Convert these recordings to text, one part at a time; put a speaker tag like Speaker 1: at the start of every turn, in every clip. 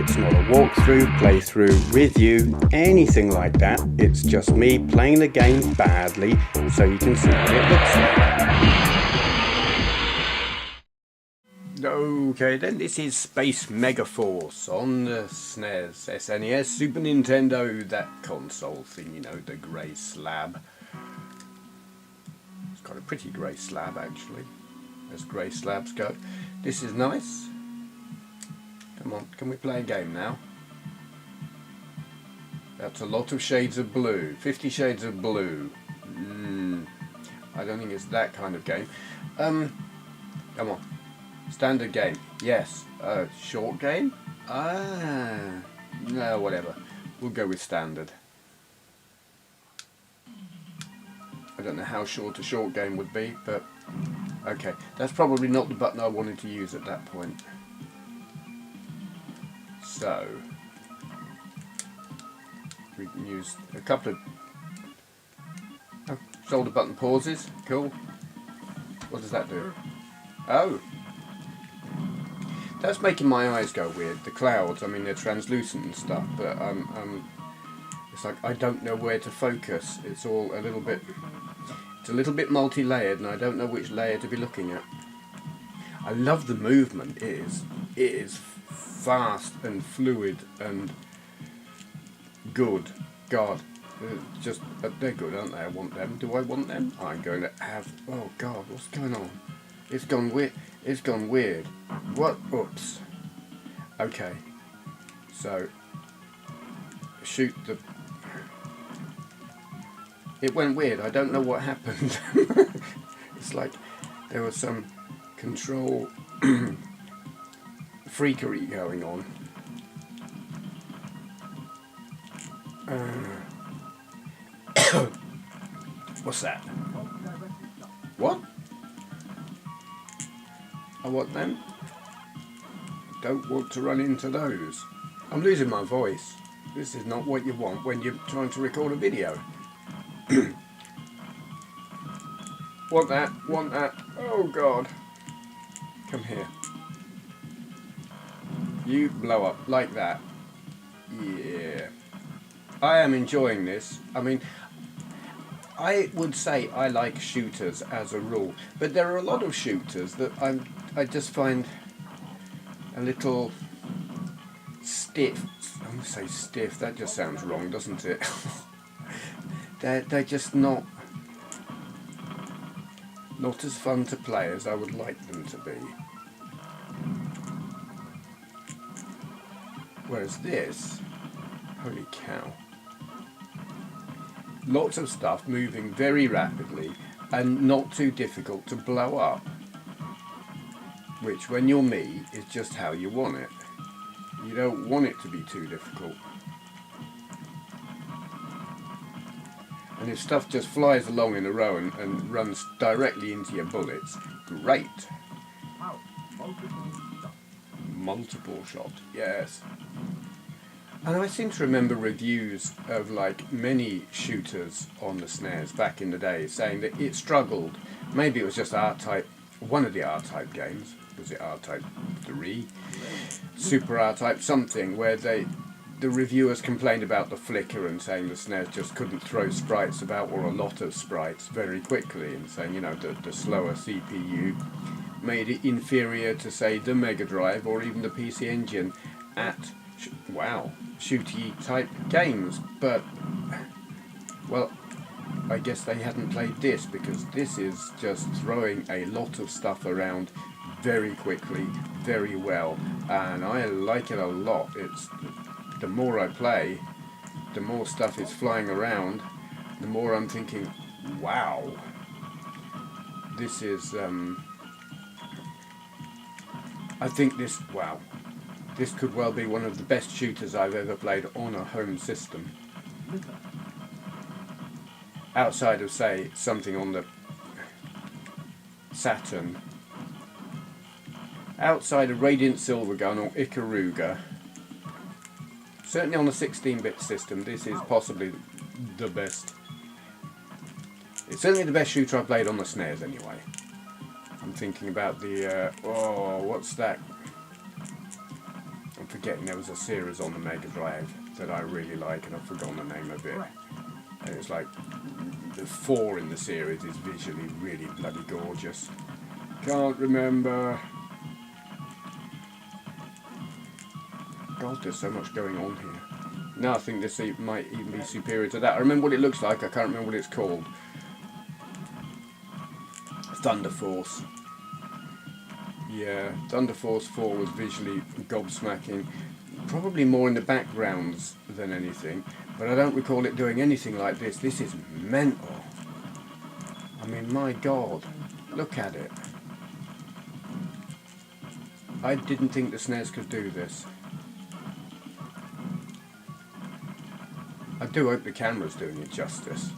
Speaker 1: It's not a walkthrough, playthrough, review, anything like that. It's just me playing the game badly so you can see what it looks like. Okay then, this is Space Megaforce on the SNES, S.N.E.S, Super Nintendo, that console thing, you know, the grey slab. It's got a pretty grey slab actually, as grey slabs go. This is nice. Come on, can we play a game now? That's a lot of shades of blue. 50 Shades of Blue. I don't think it's that kind of game. Come on. Standard game. Yes. Short game? No, whatever. We'll go with standard. I don't know how short a short game would be, but okay. That's probably not the button I wanted to use at that point. So we can use a couple of shoulder button pauses. Cool. What does that do? Oh, that's making my eyes go weird. The clouds, I mean, they're translucent and stuff, but it's like I don't know where to focus. It's all a little bit. It's a little bit multi-layered, and I don't know which layer to be looking at. I love the movement. It is fast and fluid and good. God, they're good, aren't they? I want them. Do I want them? I'm going to have. Oh God, what's going on? It's gone weird. It's gone weird. What? Oops. Okay. So shoot the. It went weird. I don't know what happened. It's like there was some control freakery going on. What's that? What? I want them. Don't want to run into those. I'm losing my voice. This is not what you want when you're trying to record a video. Want that, want that. Oh God. Come here. You blow up like that. Yeah. I am enjoying this. I mean, I would say I like shooters as a rule, but there are a lot of shooters that I just find a little stiff. I'm going to say stiff, that just sounds wrong, doesn't it? They're just not as fun to play as I would like them to be. Whereas this, holy cow, lots of stuff moving very rapidly and not too difficult to blow up, which when you're me is just how you want it. You don't want it to be too difficult. And if stuff just flies along in a row and runs directly into your bullets, great. Multiple shot, yes. And I seem to remember reviews of like many shooters on the SNES back in the day saying that it struggled. Maybe it was just R-Type, one of the R-Type games. Was it R-Type 3? Super R-Type something, where the reviewers complained about the flicker and saying the SNES just couldn't throw sprites about, or a lot of sprites, very quickly, and saying, you know, the slower CPU made it inferior to, say, the Mega Drive or even the PC Engine at, wow, shooty type games. But, well, I guess they hadn't played this, because this is just throwing a lot of stuff around very quickly, very well, and I like it a lot. It's the more I play, the more stuff is flying around, the more I'm thinking, wow, this is, I think this, wow, this could well be one of the best shooters I've ever played on a home system. Outside of, say, something on the Saturn. Outside of Radiant Silvergun or Ikaruga. Certainly on the 16-bit system, this is possibly the best. It's certainly the best shooter I've played on the SNES anyway. I'm thinking about the, oh, what's that? I'm forgetting there was a series on the Mega Drive that I really like, and I've forgotten the name of it. And it's like the 4 in the series is visually really bloody gorgeous. Can't remember. God, there's so much going on here. No, I think this might even be superior to that. I remember what it looks like, I can't remember what it's called. Thunder Force. Yeah, Thunder Force 4 was visually gobsmacking. Probably more in the backgrounds than anything, but I don't recall it doing anything like this. This is mental. I mean, my God, look at it. I didn't think the SNES could do this. I do hope the camera's doing it justice.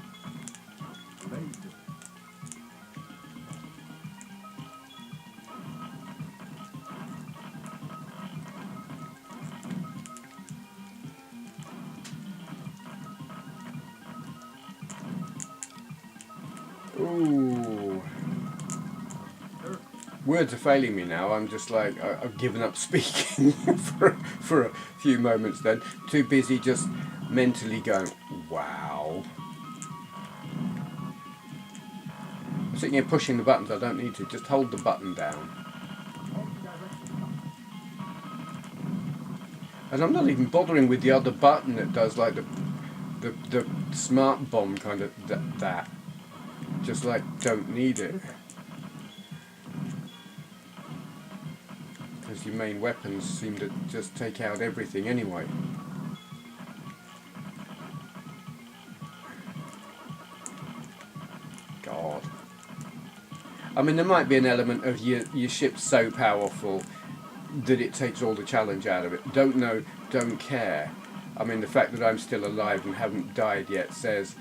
Speaker 1: Ooh. Words are failing me now. I'm just like, I've given up speaking for a few moments then. Too busy just mentally going, wow. I'm sitting here pushing the buttons, I don't need to. Just hold the button down. And I'm not even bothering with the other button that does like the smart bomb kind of that. Just like, don't need it. Because your main weapons seem to just take out everything anyway. God. I mean, there might be an element of your ship's so powerful that it takes all the challenge out of it. Don't know, don't care. I mean, the fact that I'm still alive and haven't died yet says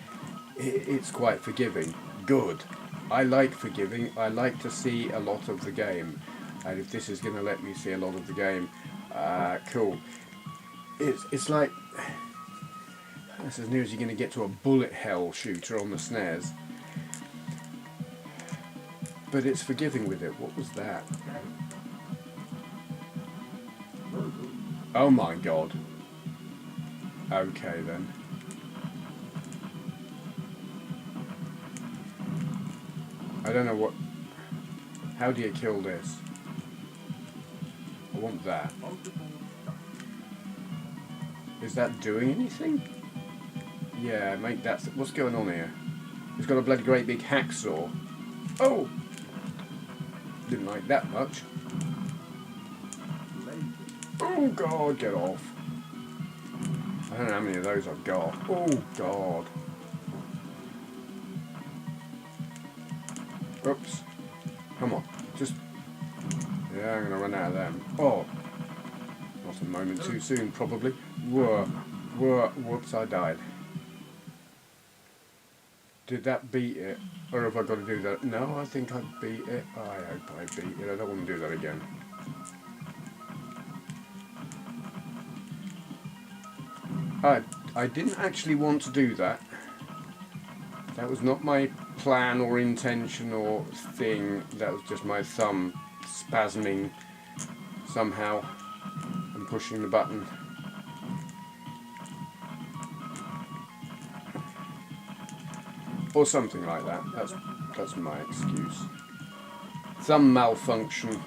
Speaker 1: it's quite forgiving. Good. I like forgiving. I like to see a lot of the game. And if this is going to let me see a lot of the game, cool. It's like, that's as near as you're going to get to a bullet hell shooter on the SNES. But it's forgiving with it. What was that? Oh my God. Okay then. I don't know what... How do you kill this? I want that. Is that doing anything? Yeah, make that... What's going on here? He's got a bloody great big hacksaw. Oh! Didn't like that much. Oh God, get off. I don't know how many of those I've got. Oh God. Oops. Come on. Just... Yeah, I'm going to run out of them. Oh. Not a moment too soon, probably. Whoa. Whoa. Whoops, I died. Did that beat it? Or have I got to do that? No, I think I beat it. I hope I beat it. I don't want to do that again. I didn't actually want to do that. That was not my plan or intention or thing. That was just my thumb spasming somehow and pushing the button. Or something like that. That's my excuse. Thumb malfunction.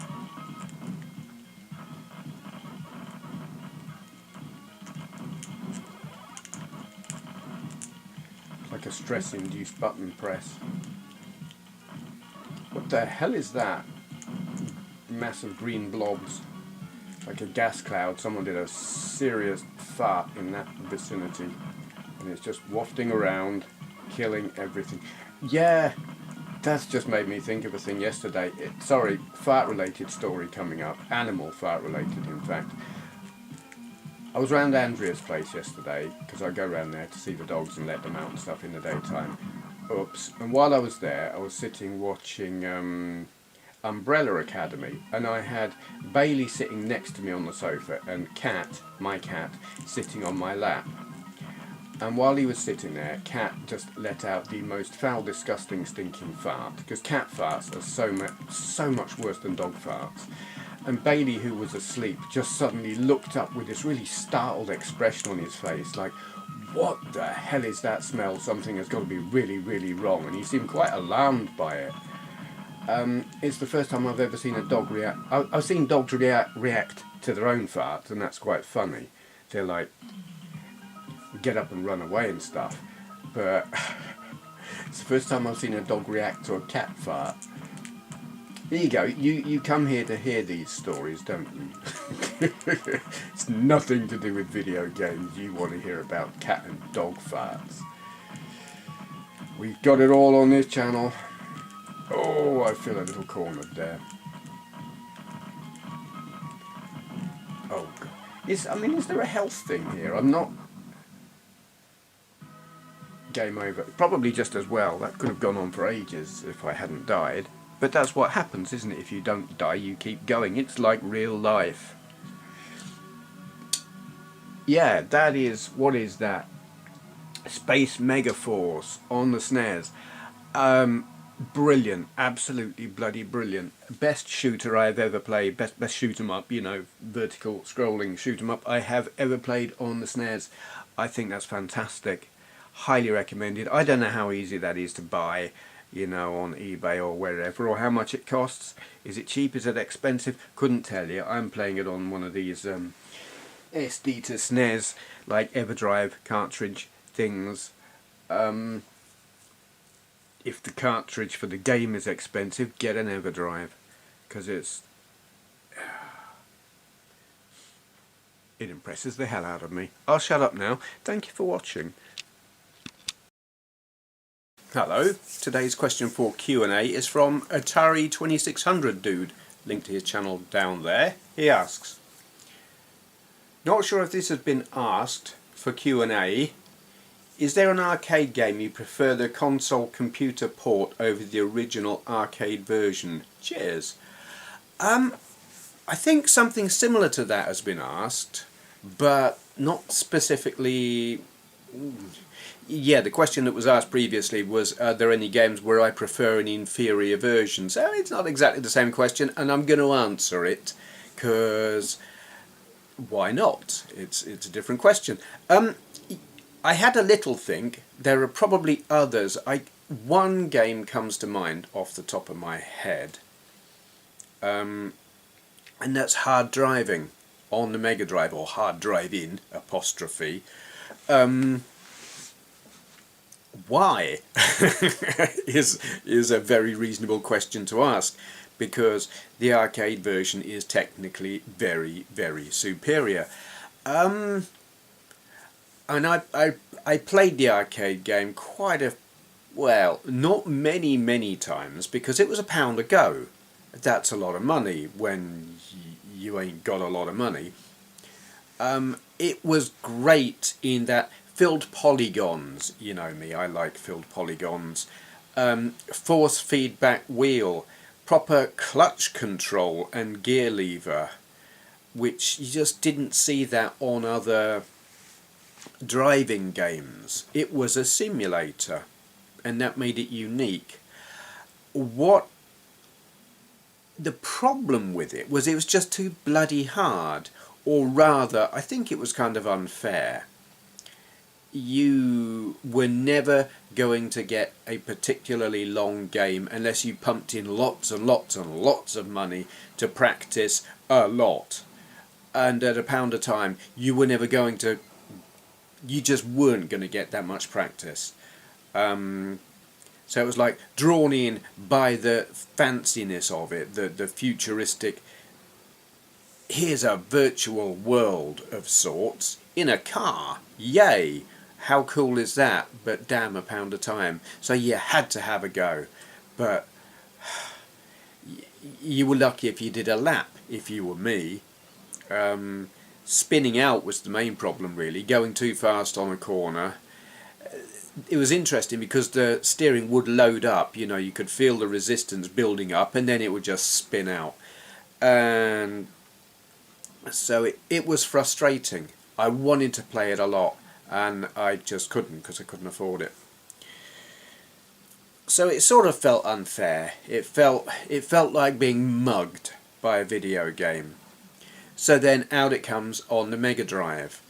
Speaker 1: Like a stress-induced button press. What the hell is that? Massive green blobs. Like a gas cloud. Someone did a serious fart in that vicinity. And it's just wafting around, killing everything. Yeah, that's just made me think of a thing yesterday. Sorry, fart-related story coming up. Animal fart-related, in fact. I was round Andrea's place yesterday, because I go round there to see the dogs and let them out and stuff in the daytime. Oops. And while I was there, I was sitting watching Umbrella Academy, and I had Bailey sitting next to me on the sofa, and Cat, my cat, sitting on my lap. And while he was sitting there, Cat just let out the most foul, disgusting, stinking fart, because cat farts are so much worse than dog farts. And Bailey, who was asleep, just suddenly looked up with this really startled expression on his face, like, what the hell is that smell? Something has got to be really, really wrong. And he seemed quite alarmed by it. It's the first time I've ever seen a dog react. I've seen dogs react to their own farts, and that's quite funny. They're like, get up and run away and stuff. But it's the first time I've seen a dog react to a cat fart. There you go. You come here to hear these stories, don't you? It's nothing to do with video games. You want to hear about cat and dog farts. We've got it all on this channel. Oh, I feel a little cornered there. Oh, God. Is there a health thing here? I'm not... Game over. Probably just as well. That could have gone on for ages if I hadn't died. But that's what happens, isn't it? If you don't die, you keep going. It's like real life. Yeah, that is... What is that? Space Megaforce on the SNES. Brilliant. Absolutely bloody brilliant. Best shooter I've ever played. Best shoot 'em up, you know, vertical scrolling shoot 'em up I have ever played on the SNES. I think that's fantastic. Highly recommended. I don't know how easy that is to buy, you know, on eBay or wherever, or how much it costs. Is it cheap? Is it expensive? Couldn't tell you. I'm playing it on one of these SD to SNES, like EverDrive cartridge things. If the cartridge for the game is expensive, get an EverDrive, because it impresses the hell out of me. I'll shut up now. Thank you for watching. Hello, today's question for Q&A is from Atari 2600 dude, link to his channel down there. He asks, not sure if this has been asked for Q&A, is there an arcade game you prefer the console computer port over the original arcade version? Cheers. I think something similar to that has been asked, but not specifically... Yeah, the question that was asked previously was, are there any games where I prefer an inferior version? So it's not exactly the same question, and I'm going to answer it, because why not? It's a different question. I had a little think. There are probably others. One game comes to mind off the top of my head, and that's Hard Driving on the Mega Drive, or Hard Driving apostrophe. Why is a very reasonable question to ask, because the arcade version is technically very, very superior. And I played the arcade game not many times, because it was £1 a go. That's a lot of money when you ain't got a lot of money. It was great in that filled polygons, you know me, I like filled polygons, force feedback wheel, proper clutch control and gear lever, which you just didn't see that on other driving games. It was a simulator, and that made it unique. What the problem with it was just too bloody hard, or rather, I think it was kind of unfair. You were never going to get a particularly long game unless you pumped in lots and lots and lots of money to practice a lot. And at £1 a time, you were never going to... You just weren't going to get that much practice. So it was like drawn in by the fanciness of it, the futuristic... Here's a virtual world of sorts in a car. Yay! How cool is that? But damn, £1 a time. So you had to have a go. But you were lucky if you did a lap, if you were me. Spinning out was the main problem, really. Going too fast on a corner. It was interesting because the steering would load up. You know, you could feel the resistance building up, and then it would just spin out. And so it was frustrating. I wanted to play it a lot, and I just couldn't, because I couldn't afford it. So it sort of felt unfair. It felt like being mugged, by a video game. So then out it comes on the Mega Drive,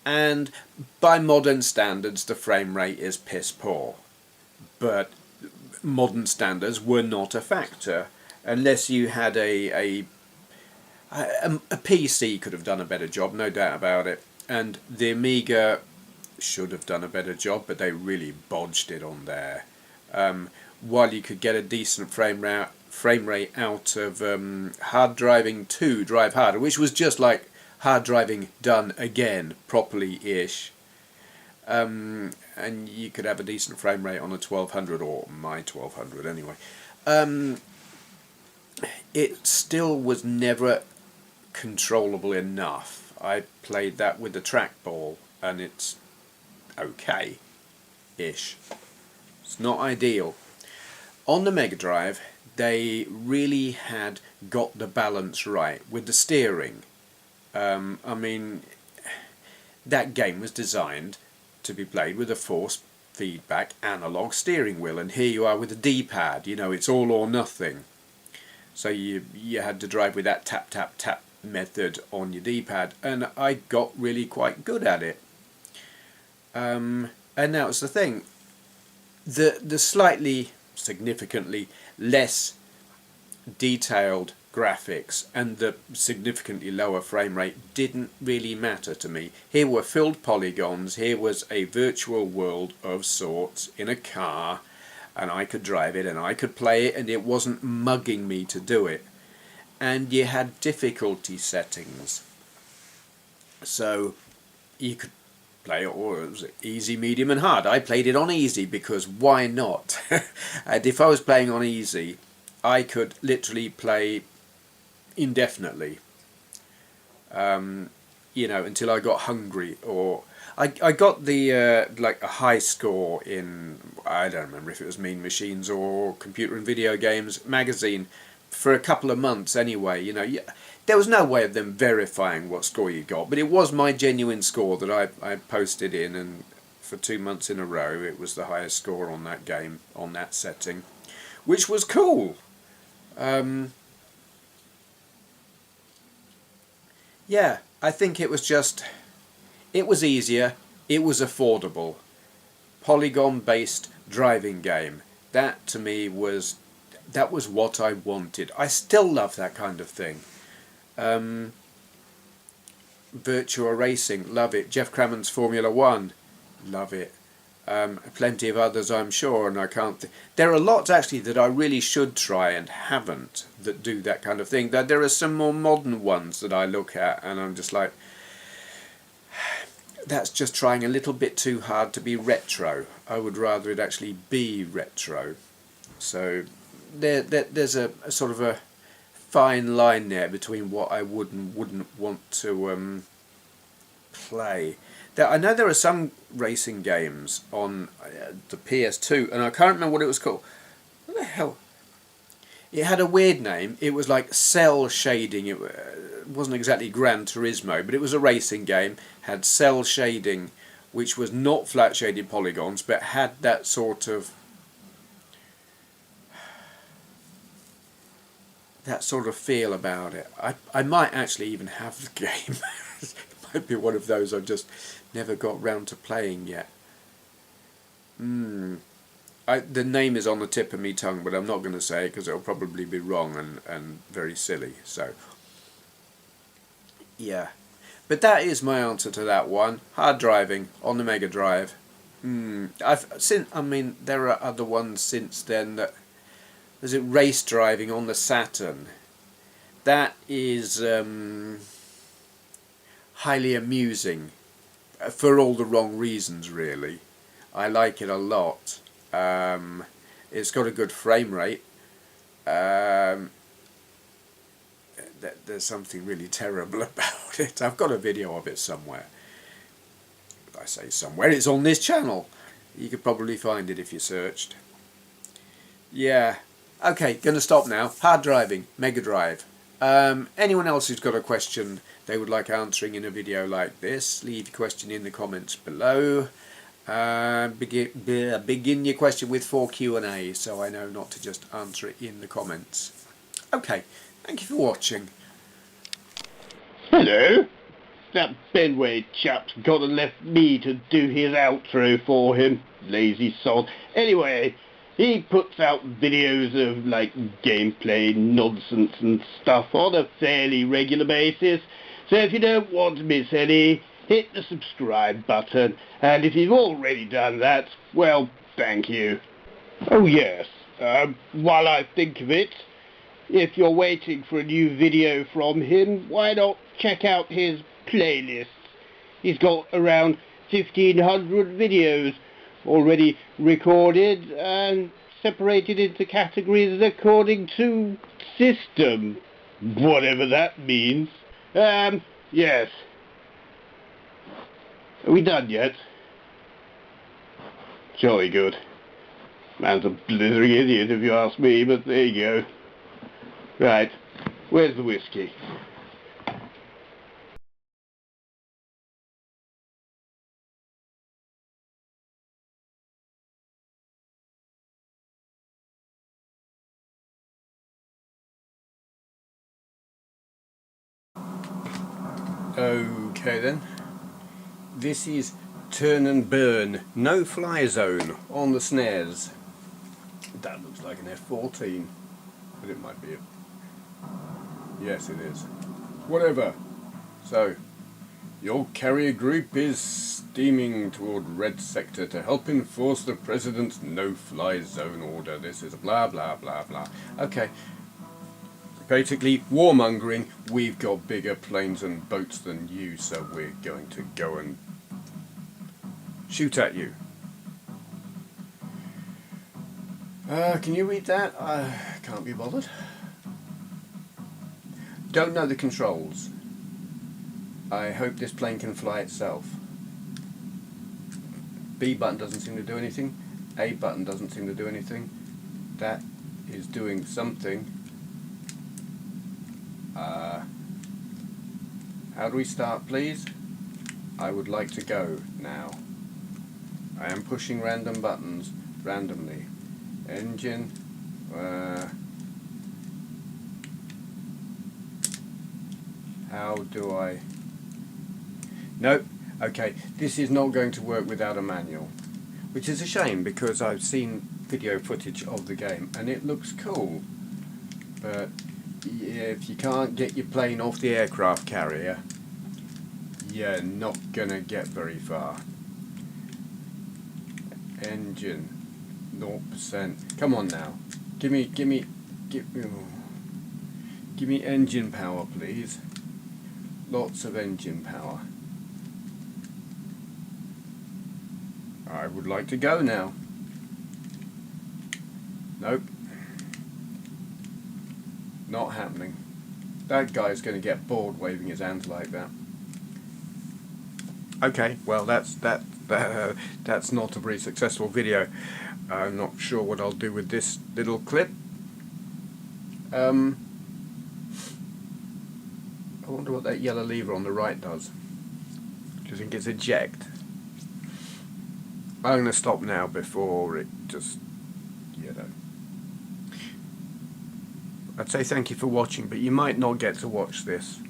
Speaker 1: and by modern standards the frame rate is piss poor, but modern standards were not a factor unless you had a PC could have done a better job, no doubt about it, and the Amiga should have done a better job, but they really bodged it on there. While you could get a decent frame rate out of Hard Driving 2 Drive Harder, which was just like hard driving done again properly-ish, and you could have a decent frame rate on a 1200, or my 1200 anyway. It still was never controllable enough. I played that with the trackball and it's okay-ish. It's not ideal. On the Mega Drive they really had got the balance right with the steering. I mean, that game was designed to be played with a force feedback analog steering wheel, and here you are with a D-pad, you know, it's all or nothing. So you had to drive with that tap tap tap method on your D-pad, and I got really quite good at it. And that was the thing. The slightly, significantly less detailed graphics and the significantly lower frame rate didn't really matter to me. Here were filled polygons, here was a virtual world of sorts in a car, and I could drive it and I could play it, and it wasn't mugging me to do it. And you had difficulty settings, so you could play it, or it was easy, medium and hard. I played it on easy because why not? And if I was playing on easy I could literally play indefinitely, you know, until I got hungry, or I got the like a high score in, I don't remember if it was Mean Machines or Computer and Video Games magazine, for a couple of months anyway. You know, there was no way of them verifying what score you got, but it was my genuine score that I posted in, and for 2 months in a row it was the highest score on that game, on that setting, which was cool. Yeah, I think it was just, it was easier, it was affordable, polygon based driving game. That to me was, that was what I wanted. I still love that kind of thing. Virtua Racing, love it. Jeff Crammond's Formula 1, love it. Plenty of others I'm sure, and I can't there are lots actually that I really should try and haven't, that do that kind of thing. There are some more modern ones that I look at and I'm just like, that's just trying a little bit too hard to be retro. I would rather it actually be retro. So there's a sort of a fine line there between what I would and wouldn't want to play. I know there are some racing games on the PS2, and I can't remember what it was called. What the hell? It had a weird name. It was like cell shading. It wasn't exactly Gran Turismo, but it was a racing game. Had cell shading, which was not flat shaded polygons, but had that sort of feel about it. I might actually even have the game. It might be one of those I've just never got round to playing yet. The name is on the tip of me tongue, but I'm not going to say it because it'll probably be wrong and very silly. So yeah, but that is my answer to that one. Hard driving on the Mega Drive. I mean, there are other ones since then. That is it, race driving on the Saturn. That is highly amusing, for all the wrong reasons really. I like it a lot. It's got a good frame rate. There's something really terrible about it. I've got a video of it somewhere. I say somewhere, it's on this channel. You could probably find it if you searched. Yeah. Okay, gonna stop now. Hard driving, Mega Drive. Anyone else who's got a question they would like answering in a video like this, leave your question in the comments below. Begin your question with 4 Q&A, so I know not to just answer it in the comments. Okay, Thank you for watching.
Speaker 2: Hello. That Benway chap's got and left me to do his outro for him. Lazy sod. Anyway, he puts out videos of like gameplay nonsense and stuff on a fairly regular basis. So if you don't want to miss any, hit the subscribe button. And if you've already done that, well, thank you. Oh yes, while I think of it, if you're waiting for a new video from him, why not check out his playlists? He's got around 1,500 videos already recorded and separated into categories according to system, whatever that means. Yes. Are we done yet? Jolly good. Man's a blithering idiot if you ask me, but there you go. Right, where's the whiskey?
Speaker 1: Okay then. This is Turn and Burn, no fly zone on the SNES. That looks like an F-14, but it might be a... Yes, it is. Whatever. So, your carrier group is steaming toward Red Sector to help enforce the President's no-fly zone order. This is blah blah blah blah. Okay. Basically, warmongering, we've got bigger planes and boats than you, so we're going to go and shoot at you. Can you read that? Can't be bothered. Don't know the controls. I hope this plane can fly itself. B button doesn't seem to do anything. A button doesn't seem to do anything. That is doing something. How do we start, please? I would like to go now. I am pushing random buttons randomly. Engine. How do I... Nope. Okay, this is not going to work without a manual. Which is a shame, because I've seen video footage of the game and it looks cool. But yeah, if you can't get your plane off the aircraft carrier, you're not gonna get very far. Engine 0%. Come on now. Give me engine power, please. Lots of engine power. I would like to go now. Nope. Not happening. That guy's going to get bored waving his hands like that. Okay, well that's not a very successful video. I'm not sure what I'll do with this little clip. I wonder what that yellow lever on the right does. Do you think it's eject? I'm going to stop now before it just, you know. I'd say thank you for watching, but you might not get to watch this.